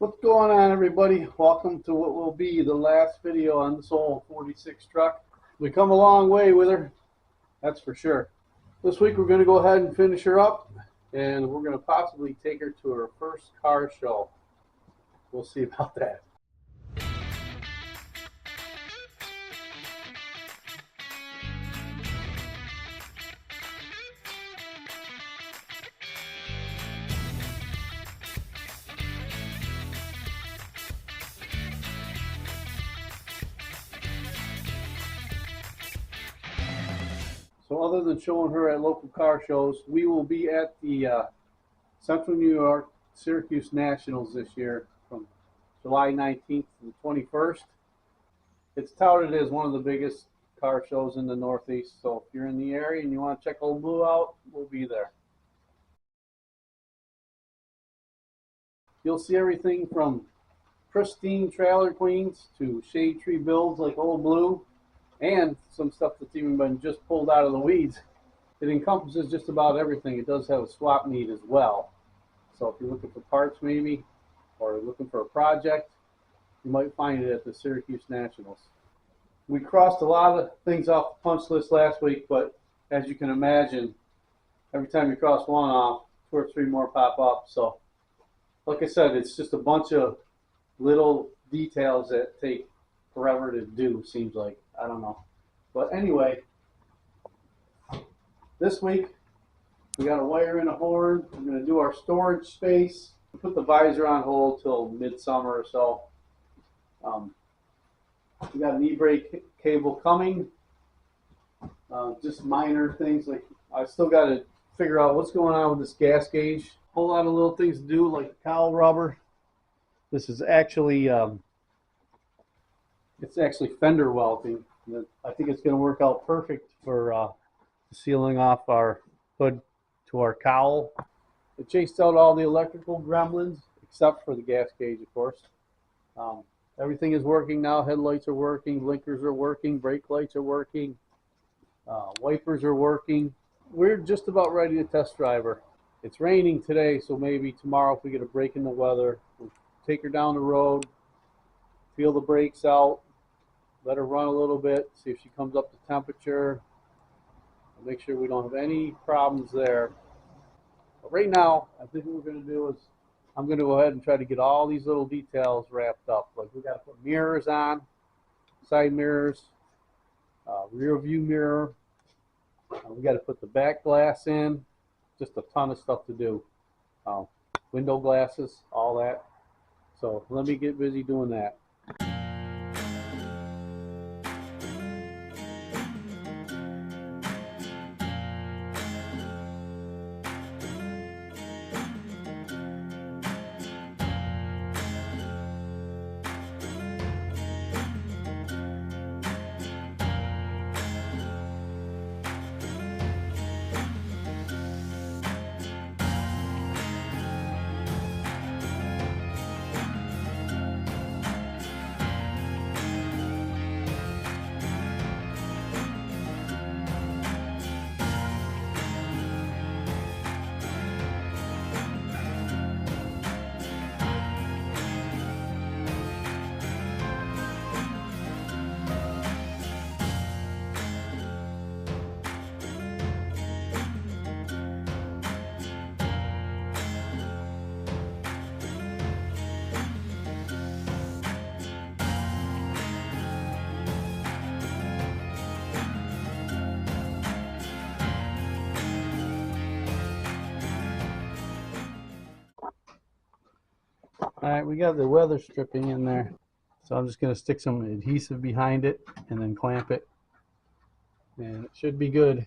What's going on, everybody? Welcome to what will be the last video on this old 46 truck. We come a long way with her, that's for sure. This week we're going to go ahead and finish her up, and we're going to possibly take her to her first car show. We'll see about that. So other than showing her at local car shows, we will be at the Central New York Syracuse Nationals this year from July 19th to the 21st. It's touted as one of the biggest car shows in the Northeast, so if you're in the area and you want to check Old Blue out, we'll be there. You'll see everything from pristine trailer queens to shade tree builds like Old Blue, and some stuff that's even been just pulled out of the weeds. It encompasses just about everything. It does have a swap meet as well. So if you're looking for parts maybe, or looking for a project, you might find it at the Syracuse Nationals. We crossed a lot of things off the punch list last week, but as you can imagine, every time you cross one off, 2 or 3 more pop up. So like I said, it's just a bunch of little details that take forever to do, seems like. I don't know. But anyway, this week we got to wire in a horn. We're going to do our storage space. Put the visor on hold till midsummer or so. We got an e-brake cable coming. Just minor things, like I still got to figure out what's going on with this gas gauge. Whole lot of little things to do, like the cowl rubber. This is actually it's actually fender welting. I think it's going to work out perfect for sealing off our hood to our cowl. It chased out all the electrical gremlins except for the gas gauge, of course. Everything is working now. Headlights are working, blinkers are working, brake lights are working, wipers are working. We're just about ready to test drive her. It's raining today, so maybe tomorrow if we get a break in the weather, we'll take her down the road, feel the brakes out, let her run a little bit, see if she comes up to temperature, make sure we don't have any problems there. But right now, I think what we're going to do is I'm going to go ahead and try to get all these little details wrapped up. Like we got to put mirrors on, side mirrors, rear view mirror. We got to put the back glass in. Just a ton of stuff to do. Window glasses, all that. So let me get busy doing that. Alright, we got the weather stripping in there. So I'm just going to stick some adhesive behind it and then clamp it. And it should be good.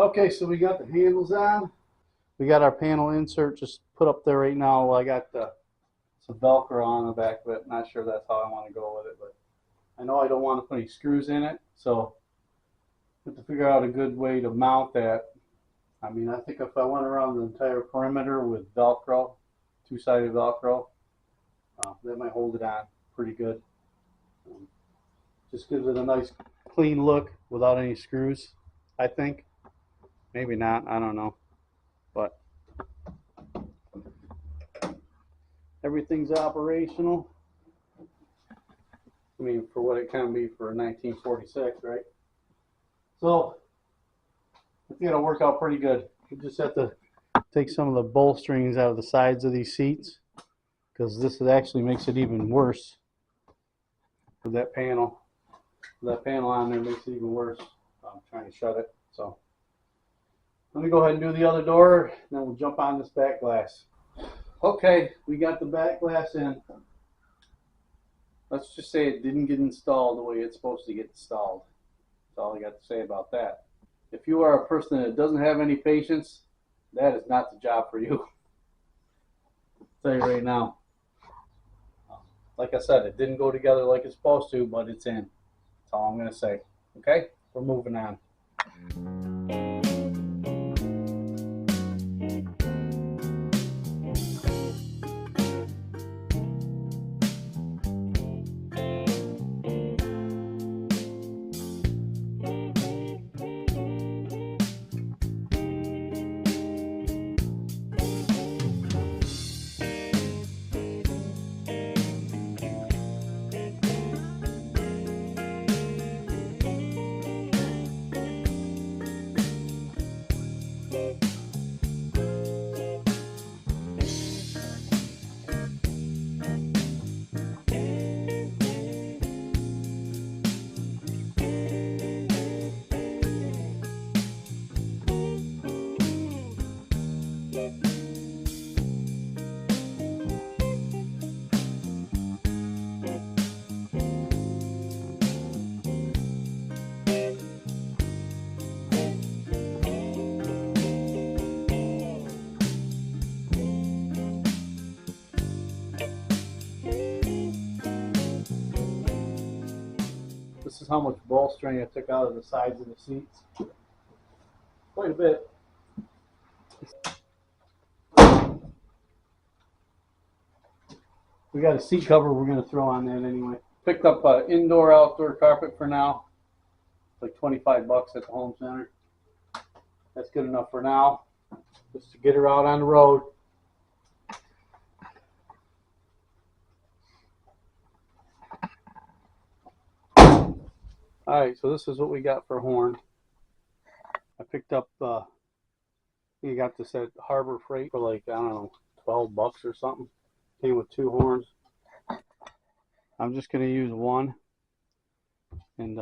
Okay, so we got the handles on. We got our panel insert just put up there right now. I got some Velcro on the back of it. Not sure that's how I want to go with it, but I know I don't want to put any screws in it, so I have to figure out a good way to mount that. I mean, I think if I went around the entire perimeter with Velcro, two-sided Velcro, that might hold it on pretty good. Just gives it a nice clean look without any screws, I think. Maybe not, I don't know. But everything's operational. I mean, for what it can be for 1946, right? So, I think it'll work out pretty good. You just have to take some of the bolsterings out of the sides of these seats, because this actually makes it even worse with that panel. That panel on there makes it even worse. I'm trying to shut it. So, let me go ahead and do the other door, and then we'll jump on this back glass. Okay, we got the back glass in. Let's just say it didn't get installed the way it's supposed to get installed. That's all I got to say about that. If you are a person that doesn't have any patience, that is not the job for you. I'll tell you right now. Like I said, it didn't go together like it's supposed to, but it's in. That's all I'm going to say. Okay? We're moving on. This is how much bolstering I took out of the sides of the seats. Quite a bit. We got a seat cover we're going to throw on that anyway. Picked up an indoor-outdoor carpet for now. It's like 25 bucks at the home center. That's good enough for now, just to get her out on the road. Alright, so this is what we got for horn. I picked up, you got this at Harbor Freight for like, I don't know, 12 bucks or something. Came with 2 horns. I'm just going to use one and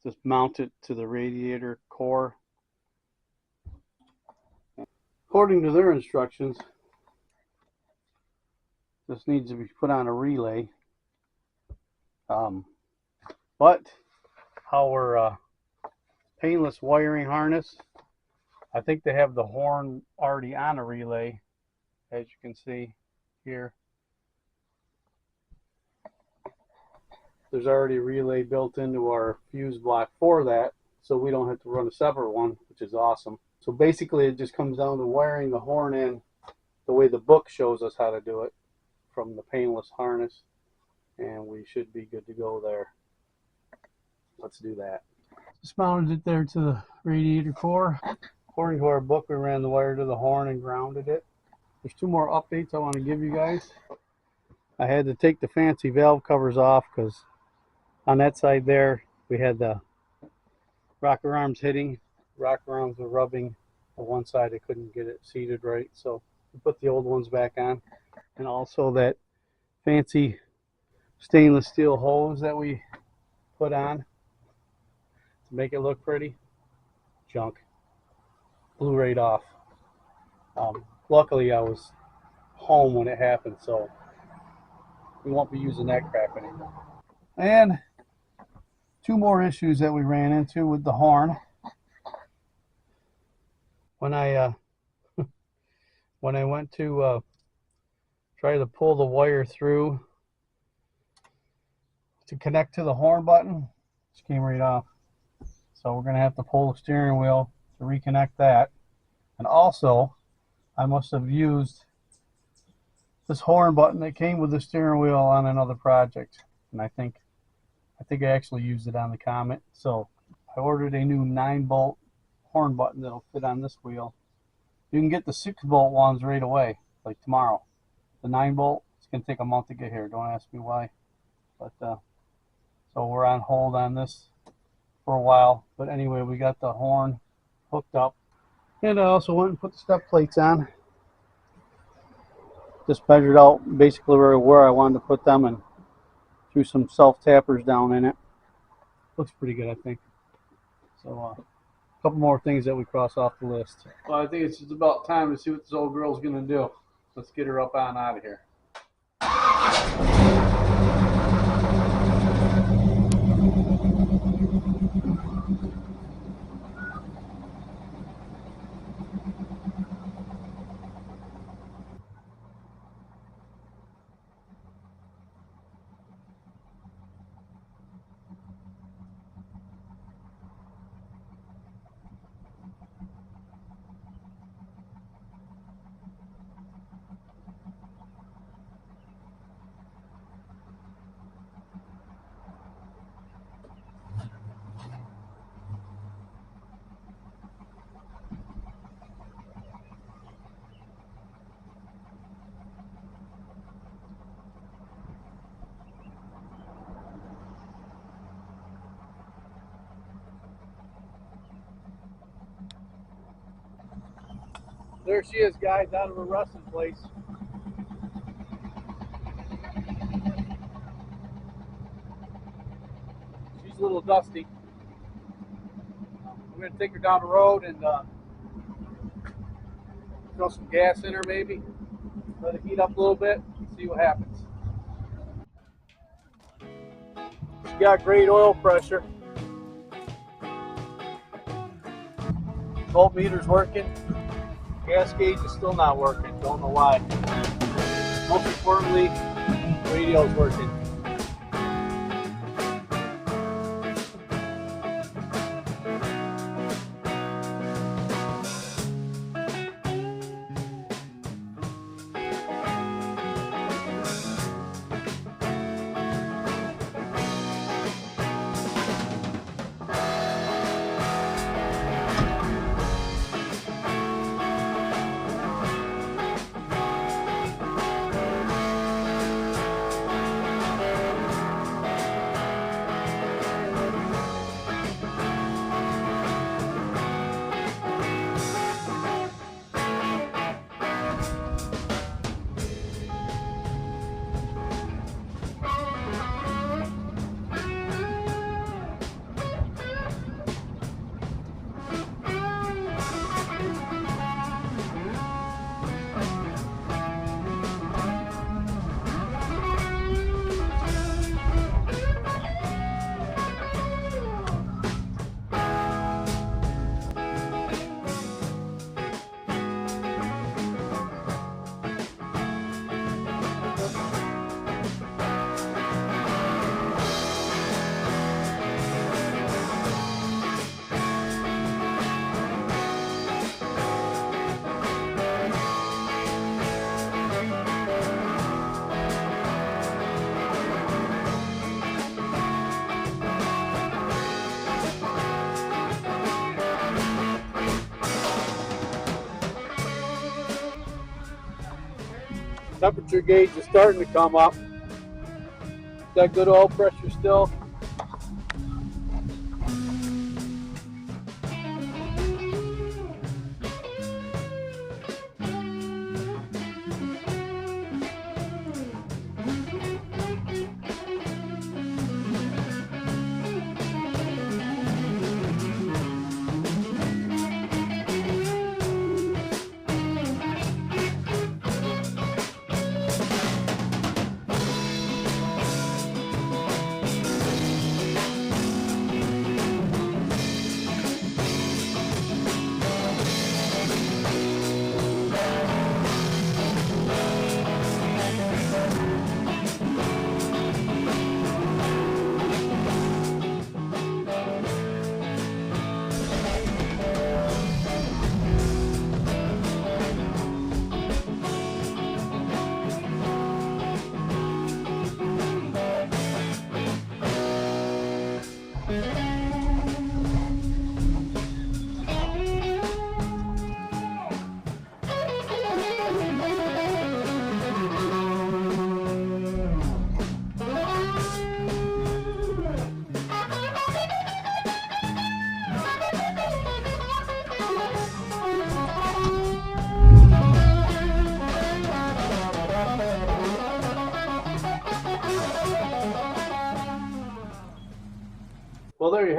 just mount it to the radiator core. According to their instructions, this needs to be put on a relay. But our painless wiring harness, I think they have the horn already on a relay, as you can see here. There's already a relay built into our fuse block for that, so we don't have to run a separate one, which is awesome. So basically it just comes down to wiring the horn in the way the book shows us how to do it from the painless harness, and we should be good to go there. Let's do that. Just mounted it there to the radiator core. According to our book, we ran the wire to the horn and grounded it. There's 2 more updates I want to give you guys. I had to take the fancy valve covers off because on that side there we had the rocker arms hitting. Rocker arms were rubbing on one side. I couldn't get it seated right, so we put the old ones back on. And also that fancy stainless steel hose that we put on to make it look pretty. Junk. Blew right off. Luckily I was home when it happened, so we won't be using that crap anymore. And 2 more issues that we ran into with the horn. when I when I went to try to pull the wire through to connect to the horn button, it just came right off. So we're gonna have to pull the steering wheel to reconnect that. And also, I must have used this horn button that came with the steering wheel on another project, and I think I actually used it on the Comet. So I ordered a new 9-bolt horn button that'll fit on this wheel. You can get the 6-bolt ones right away, like tomorrow. The 9-bolt, it's gonna take a month to get here. Don't ask me why. But so we're on hold on this for a while. But anyway, we got the horn hooked up, and I also went and put the step plates on. Just measured out basically where I wanted to put them and threw some self-tappers down in it. Looks pretty good, I think. So a couple more things that we cross off the list. Well, I think it's just about time to see what this old girl's gonna do. Let's get her up on out of here. There she is, guys, out of her resting place. She's a little dusty. We're going to take her down the road and throw some gas in her maybe. Let it heat up a little bit, see what happens. She got great oil pressure. Voltmeter's working. Gas gauge is still not working. Don't know why. Most importantly, radio's working. Temperature gauge is starting to come up. Got good oil pressure still.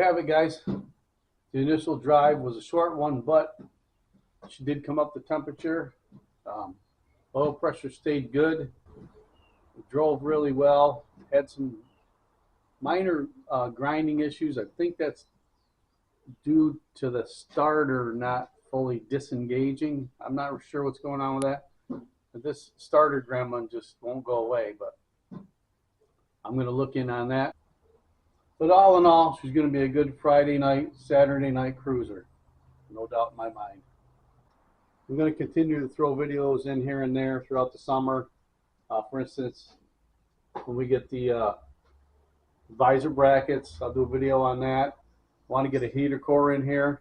have it, guys. The initial drive was a short one, but she did come up the temperature. Oil pressure stayed good. It drove really well. Had some minor grinding issues. I think that's due to the starter not fully disengaging. I'm not sure what's going on with that. But this starter gremlin just won't go away, but I'm going to look in on that. But all in all, she's going to be a good Friday night, Saturday night cruiser. No doubt in my mind. I'm going to continue to throw videos in here and there throughout the summer. For instance, when we get the visor brackets, I'll do a video on that. Want to get a heater core in here,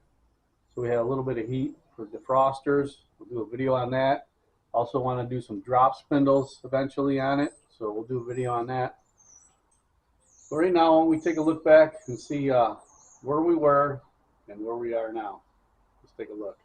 so we have a little bit of heat for defrosters. We'll do a video on that. Also want to do some drop spindles eventually on it, so we'll do a video on that. But right now, why don't we take a look back and see where we were and where we are now. Let's take a look.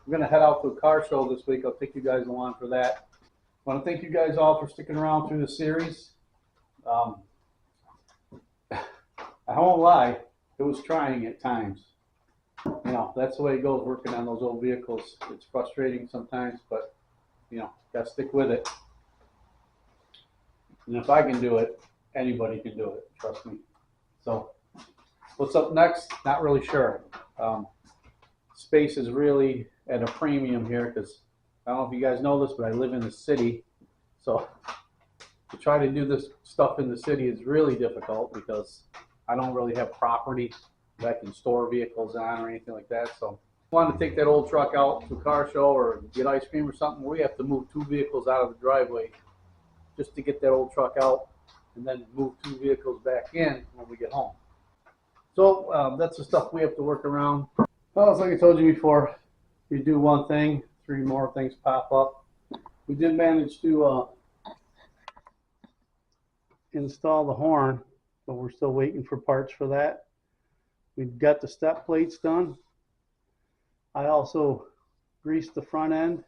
I'm going to head out to a car show this week. I'll take you guys along for that. I want to thank you guys all for sticking around through the series. I won't lie, it was trying at times. You know, that's the way it goes working on those old vehicles. It's frustrating sometimes, but, you know, got to stick with it. And if I can do it, anybody can do it, trust me. So, what's up next? Not really sure. Space is really at a premium here because I don't know if you guys know this, but I live in the city. So to try to do this stuff in the city is really difficult because I don't really have property that I can store vehicles on or anything like that. So I wanted to take that old truck out to a car show or get ice cream or something. We have to move 2 vehicles out of the driveway just to get that old truck out and then move 2 vehicles back in when we get home. So that's the stuff we have to work around. Well, it's like I told you before, you do one thing, 3 more things pop up. We did manage to install the horn, but we're still waiting for parts for that. We've got the step plates done. I also greased the front end.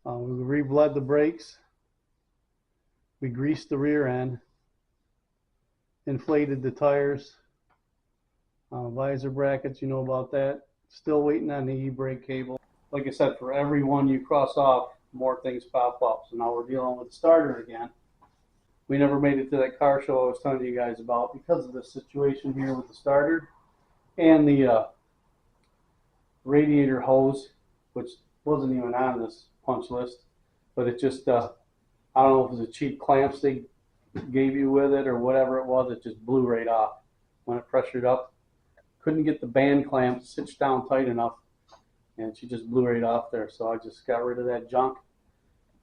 We re-bled the brakes. We greased the rear end. Inflated the tires. Visor brackets, you know about that. Still waiting on the e-brake cable. Like I said, for every one you cross off, more things pop up. So now we're dealing with the starter again. We never made it to that car show I was telling you guys about because of the situation here with the starter and the radiator hose, which wasn't even on this punch list, but it just, I don't know if it was a cheap clamps they gave you with it or whatever it was, it just blew right off when it pressured up. Couldn't get the band clamp stitched down tight enough, and she just blew right off there. So I just got rid of that junk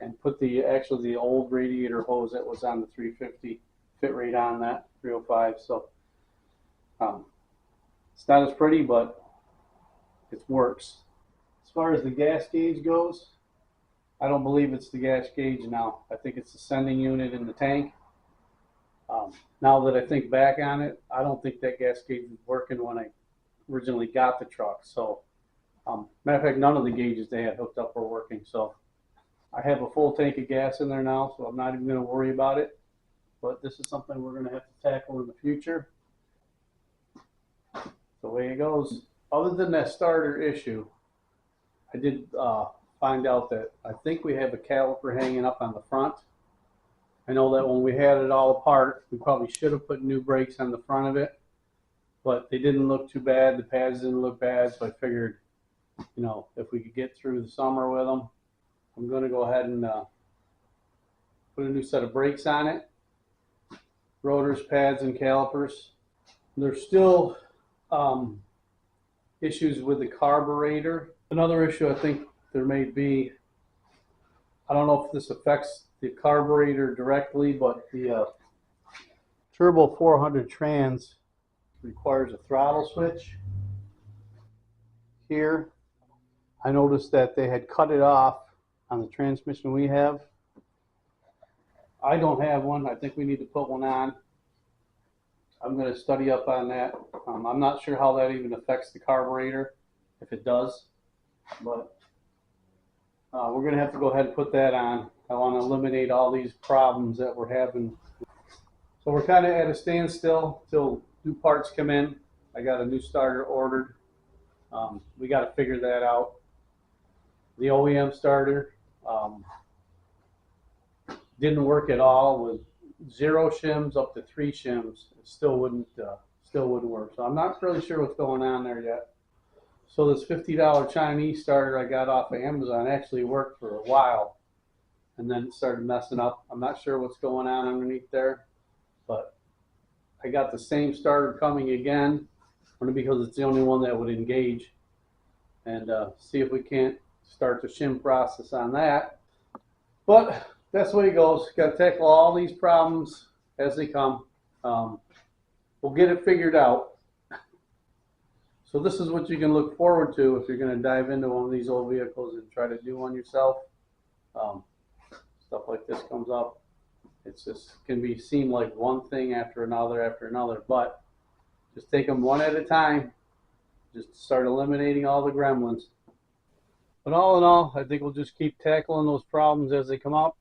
and put the old radiator hose that was on the 350 fit right on that 305. So it's not as pretty, but it works. As far as the gas gauge goes, I don't believe it's the gas gauge now. I think it's the sending unit in the tank. Now that I think back on it, I don't think that gas gauge was working when I originally got the truck. So, matter of fact, none of the gauges they had hooked up were working. So I have a full tank of gas in there now, so I'm not even going to worry about it. But this is something we're going to have to tackle in the future. The way it goes. Other than that starter issue, I did find out that I think we have a caliper hanging up on the front. I know that when we had it all apart, we probably should have put new brakes on the front of it, but they didn't look too bad. The pads didn't look bad, so I figured, you know, if we could get through the summer with them, I'm going to go ahead and put a new set of brakes on it. Rotors, pads, and calipers. There's still issues with the carburetor. Another issue I think there may be, I don't know if this affects the carburetor directly, but the Turbo 400 trans requires a throttle switch. Here, I noticed that they had cut it off on the transmission we have. I don't have one. I think we need to put one on. I'm going to study up on that. I'm not sure how that even affects the carburetor, if it does, but we're going to have to go ahead and put that on. I want to eliminate all these problems that we're having. So we're kind of at a standstill till new parts come in. I got a new starter ordered. We got to figure that out. The OEM starter didn't work at all with 0 shims up to 3 shims. It still wouldn't work. So I'm not really sure what's going on there yet. So this $50 Chinese starter I got off of Amazon actually worked for a while, and then it started messing up. I'm not sure what's going on underneath there, but I got the same starter coming again, only because it's the only one that would engage, and see if we can't start the shim process on that. But that's the way it goes. Got to tackle all these problems as they come. We'll get it figured out. So this is what you can look forward to if you're going to dive into one of these old vehicles and try to do one yourself. Stuff like this comes up. It's just can seem like one thing after another, but just take them one at a time. Just start eliminating all the gremlins. But all in all, I think we'll just keep tackling those problems as they come up.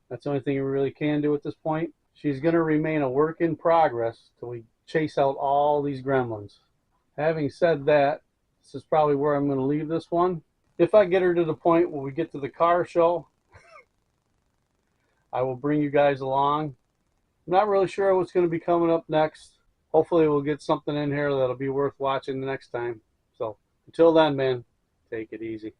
That's the only thing we really can do at this point. She's going to remain a work in progress till we chase out all these gremlins. Having said that, this is probably where I'm going to leave this one. If I get her to the point where we get to the car show, I will bring you guys along. I'm not really sure what's going to be coming up next. Hopefully we'll get something in here that'll be worth watching the next time. So until then, man, take it easy.